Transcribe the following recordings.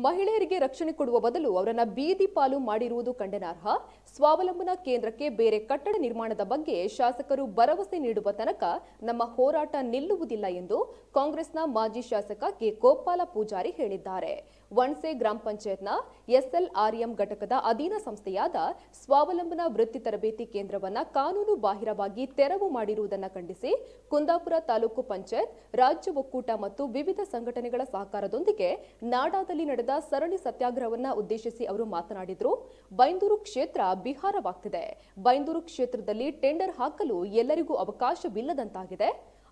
ಮಹಿಳೆಯರಿಗೆ ರಕ್ಷಣೆ ಕೊಡುವ ಬದಲು ಅವರನ್ನ ಬೀದಿ ಪಾಲು ಮಾಡಿರುವುದು ಖಂಡನಾರ್ಹ. ಸ್ವಾವಲಂಬನಾ ಕೇಂದ್ರಕ್ಕೆ ಬೇರೆ ಕಟ್ಟಡ ನಿರ್ಮಾಣದ ಬಗ್ಗೆ ಶಾಸಕರು ಭರವಸೆ ನೀಡುವ ತನಕ ನಮ್ಮ ಹೋರಾಟ ನಿಲ್ಲುವುದಿಲ್ಲ ಎಂದು ಕಾಂಗ್ರೆಸ್ನ ಮಾಜಿ ಶಾಸಕ ಕೆ ಗೋಪಾಲ ಪೂಜಾರಿ ಹೇಳಿದ್ದಾರೆ. ವಣಸೆ ಗ್ರಾಮ ಪಂಚಾಯತ್ನ ಎಸ್ಎಲ್ಆರ್ಎಂ ಘಟಕದ ಅಧೀನ ಸಂಸ್ಥೆಯಾದ ಸ್ವಾವಲಂಬನಾ ವೃತ್ತಿ ತರಬೇತಿ ಕೇಂದ್ರವನ್ನು ಕಾನೂನು ಬಾಹಿರವಾಗಿ ತೆರವು ಮಾಡಿರುವುದನ್ನು ಖಂಡಿಸಿ ಕುಂದಾಪುರ ತಾಲೂಕು ಪಂಚಾಯತ್, ರಾಜ್ಯ ಒಕ್ಕೂಟ ಮತ್ತು ವಿವಿಧ ಸಂಘಟನೆಗಳ ಸಹಕಾರದೊಂದಿಗೆ ನಾಡಾದಲ್ಲಿ ನಡೆದ ಸರಣಿ ಸತ್ಯಾಗ್ರಹವನ್ನು ಉದ್ದೇಶಿಸಿ ಅವರು ಮಾತನಾಡಿದರು. ಬೈಂದೂರು ಕ್ಷೇತ್ರ ಬಿಹಾರವಾಗ್ತಿದೆ. ಬೈಂದೂರು ಕ್ಷೇತ್ರದಲ್ಲಿ ಟೆಂಡರ್ ಹಾಕಲು ಎಲ್ಲರಿಗೂ ಅವಕಾಶವಿಲ್ಲದಂತಾಗಿದೆ.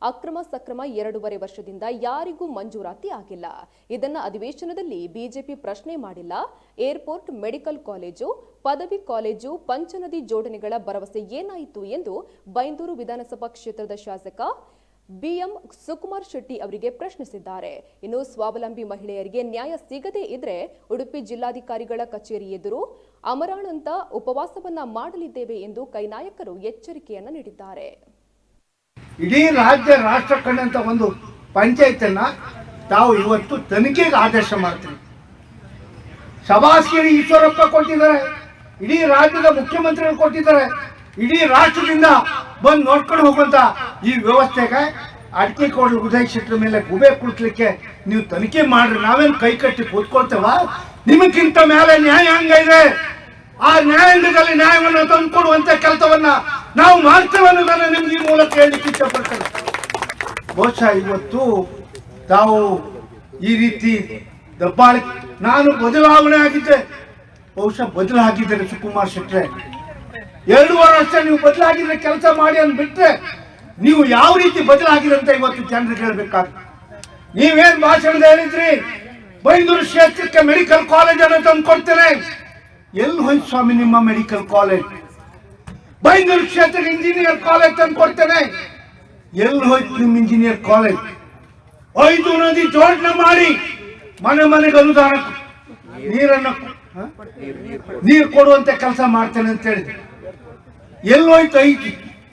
ಅಕ್ರಮ ಸಕ್ರಮ 2.5 ವರ್ಷದಿಂದ ಯಾರಿಗೂ ಮಂಜೂರಾತಿ ಆಗಿಲ್ಲ. ಇದನ್ನ ಅಧಿವೇಶನದಲ್ಲಿ ಬಿಜೆಪಿ ಪ್ರಶ್ನೆ ಮಾಡಿಲ್ಲ. ಏರ್ಪೋರ್ಟ್, ಮೆಡಿಕಲ್ ಕಾಲೇಜು, ಪದವಿ ಕಾಲೇಜು, ಪಂಚನದಿ ಜೋಡಣೆಗಳ ಭರವಸೆ ಏನಾಯಿತು ಎಂದು ಬೈಂದೂರು ವಿಧಾನಸಭಾ ಕ್ಷೇತ್ರದ ಶಾಸಕ ಬಿಎಂ ಸುಕುಮಾರ್ ಶೆಟ್ಟಿ ಅವರಿಗೆ ಪ್ರಶ್ನಿಸಿದ್ದಾರೆ. ಇನ್ನು ಸ್ವಾವಲಂಬಿ ಮಹಿಳೆಯರಿಗೆ ನ್ಯಾಯ ಸಿಗದೇ ಇದ್ರೆ ಉಡುಪಿ ಜಿಲ್ಲಾಧಿಕಾರಿಗಳ ಕಚೇರಿ ಎದುರು ಅಮರಾನಂತ ಉಪವಾಸವನ್ನ ಮಾಡಲಿದ್ದೇವೆ ಎಂದು ಕೈ ನಾಯಕರು ಎಚ್ಚರಿಕೆಯನ್ನ ನೀಡಿದ್ದಾರೆ. ಇಡೀ ರಾಜ್ಯ ರಾಷ್ಟ್ರ ಕಂಡಂತ ಒಂದು ಪಂಚಾಯತನ್ನ ತಾವು ಇವತ್ತು ತನಿಖೆಗೆ ಆದೇಶ ಮಾಡ್ತೀವಿ. ಶಬಾಸ್ಗಿರಿ ಈಶ್ವರಪ್ಪ ಕೊಟ್ಟಿದ್ದಾರೆ, ಇಡೀ ರಾಜ್ಯದ ಮುಖ್ಯಮಂತ್ರಿಗಳು ಕೊಟ್ಟಿದ್ದಾರೆ. ಇಡೀ ರಾಷ್ಟ್ರದಿಂದ ಬಂದು ನೋಡ್ಕೊಂಡು ಹೋಗುವಂತ ಈ ವ್ಯವಸ್ಥೆಗೆ ಅಡಿಕೆ ಕೋಡ್ಲು ಉದಯ ಶೆಟ್ಟರ ಮೇಲೆ ಗುಬೆ ಕುಳಿಸ್ಲಿಕ್ಕೆ ನೀವು ತನಿಖೆ ಮಾಡ್ರಿ, ನಾವೇನು ಕೈ ಕಟ್ಟಿ ಕೂತ್ಕೊಳ್ತೇವ? ನಿಮಗಿಂತ ಮೇಲೆ ನ್ಯಾಯಾಂಗ ಇದೆ. ಆ ನ್ಯಾಯಾಂಗದಲ್ಲಿ ನ್ಯಾಯವನ್ನು ತಂದುಕೊಡುವಂತ ಕೆಲಸವನ್ನ ನಾವು ಮಾಡ್ತೇವೆ ಅನ್ನೋದನ್ನ ನಿಮ್ಗೆ ಈ ಮೂಲಕ ಹೇಳಲಿಕ್ಕೆ ಇಷ್ಟಪಡ್ತೇನೆ. ಬಹುಶಃ ಇವತ್ತು ತಾವು ಈ ರೀತಿ ದಬ್ಬಾಳಿ, ನಾನು ಬದಲಾವಣೆ ಆಗಿದ್ದೆ, ಬಹುಶಃ ಬದಲಾಗಿದ್ದಾರೆ ಸುಕುಮಾರ್ ಶೆಟ್ರೆ. 2.5 ವರ್ಷ ನೀವು ಬದಲಾಗಿದ್ರೆ ಕೆಲಸ ಮಾಡಿ ಅಂತ ಬಿಟ್ರೆ ನೀವು ಯಾವ ರೀತಿ ಬದಲಾಗಿದೆ ಅಂತ ಇವತ್ತು ಜನರಿಗೆ ಹೇಳ್ಬೇಕಾಗ್ತದೆ. ನೀವೇನ್ ಭಾಷಣದ ಹೇಳಿದ್ರಿ, ಬೈಂದೂರು ಕ್ಷೇತ್ರಕ್ಕೆ ಮೆಡಿಕಲ್ ಕಾಲೇಜ್ ಅನ್ನು ತಂದು ಕೊಡ್ತೇನೆ. ಎಲ್ಲಿ ಹೋಯ್ತು ಸ್ವಾಮಿ ನಿಮ್ಮ ಮೆಡಿಕಲ್ ಕಾಲೇಜ್? ಬೈಂದೂರು ಕ್ಷೇತ್ರಕ್ಕೆ ಇಂಜಿನಿಯರ್ ಕಾಲೇಜ್ ತಂದು ಕೊಡ್ತೇನೆ. ಎಲ್ಲಿ ಹೋಯ್ತು ನಿಮ್ಮ ಇಂಜಿನಿಯರ್ ಕಾಲೇಜ್? 5 ನದಿ ಜೋಡಣೆ ಮಾಡಿ ಮನೆ ಮನೆಗೆ ಅನುದಾನ ನೀರು ಕೊಡುವಂತ ಕೆಲಸ ಮಾಡ್ತೇನೆ ಅಂತ ಹೇಳಿದೆ. ಎಲ್ಲೋಯ್ತು?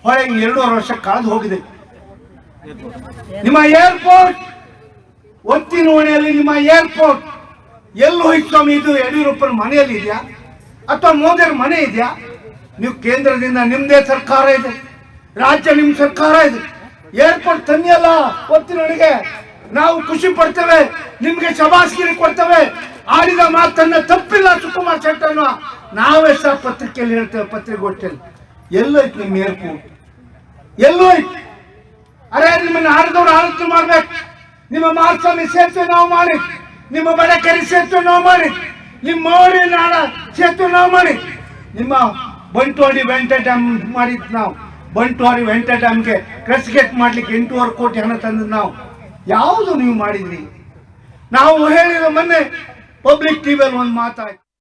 2.5 ವರ್ಷ ಕಳೆದು ಹೋಗಿದೆ. ನಿಮ್ಮ ಏರ್ಪೋರ್ಟ್ ಒತ್ತಿನ ಓಣಿಯಲ್ಲಿ ನಿಮ್ಮ ಏರ್ಪೋರ್ಟ್ ಎಲ್ಲಿ ಹೋಯ್ತು ಸ್ವಾಮಿ? ಇದು ಯಡಿಯೂರಪ್ಪನ ಮನೆಯಲ್ಲಿ ಇದೆಯಾ ಅಥವಾ ಮೋದಿಯರ ಮನೆ ಇದೆಯಾ? ನೀವು ಕೇಂದ್ರದಿಂದ ನಿಮ್ದೇ ಸರ್ಕಾರ ಇದೆ, ರಾಜ್ಯ ನಿಮ್ ಸರ್ಕಾರ ಇದೆ. ಏರ್ಪೋರ್ಟ್ ತನ್ನಿಯಲ್ಲ ಒತ್ತಿನೊಳಗೆ, ನಾವು ಖುಷಿ ಪಡ್ತೇವೆ, ನಿಮ್ಗೆ ಶಬಾಸ್ಗಿರಿ ಕೊಡ್ತೇವೆ. ಆಡಿದ ಮಾತನ್ನ ತಪ್ಪಿಲ್ಲ ಸುಕುಮಾರ್ ಶೆಟ್ಟರ್ ನಾವೇ ಸಹ ಪತ್ರಿಕೆಯಲ್ಲಿ ಹೇಳ್ತೇವೆ, ಪತ್ರಿಕೋಷ್ಠಿಯಲ್ಲಿ. ಎಲ್ಲೋಯ್ತು ನಿಮ್ಮ ಏರ್ಪೋರ್ಟ್? ಎಲ್ಲೋಯ್ತು? ಅರೆ ನಿಮ್ಮನ್ನ ಆಡದವ್ರು ಆಲೋಚನೆ ಮಾಡ್ಬೇಕು. ನಿಮ್ಮ ಮಾರ್ಸ್ವಾಮಿ ಸೇತುವೆ ನಾವು ಮಾಡಿ, ನಿಮ್ಮ ಬಡಕರಿ ಸೇತುವೆ ನಾವು ಮಾಡಿ, ನಿಮ್ಮ ಮೋಡಿ ನಾಡ ಸೇತುವೆ ನಾವು ಮಾಡಿ, ನಿಮ್ಮ ಬಂಟ್ವಾಡಿ ವೆಂಟ ಡ್ಯಾಮ್ ಮಾಡಿದ್ ನಾವು. ಬಂಟ್ವಾಡಿ ವೆಂಟ ಡ್ಯಾಮ್ಗೆ ಕ್ರಸ್ಟ್ ಗೇಟ್ ಮಾಡ್ಲಿಕ್ಕೆ 8.5 ಕೋಟಿ ಹಣ ತಂದದ್ದು ನಾವು. ಯಾವುದು ನೀವು ಮಾಡಿದ್ರಿ? ನಾವು ಹೇಳಿದ ಮೊನ್ನೆ ಪಬ್ಲಿಕ್ ಟಿವಿಯಲ್ಲಿ ಒಂದು ಮಾತಾಯ್ತು.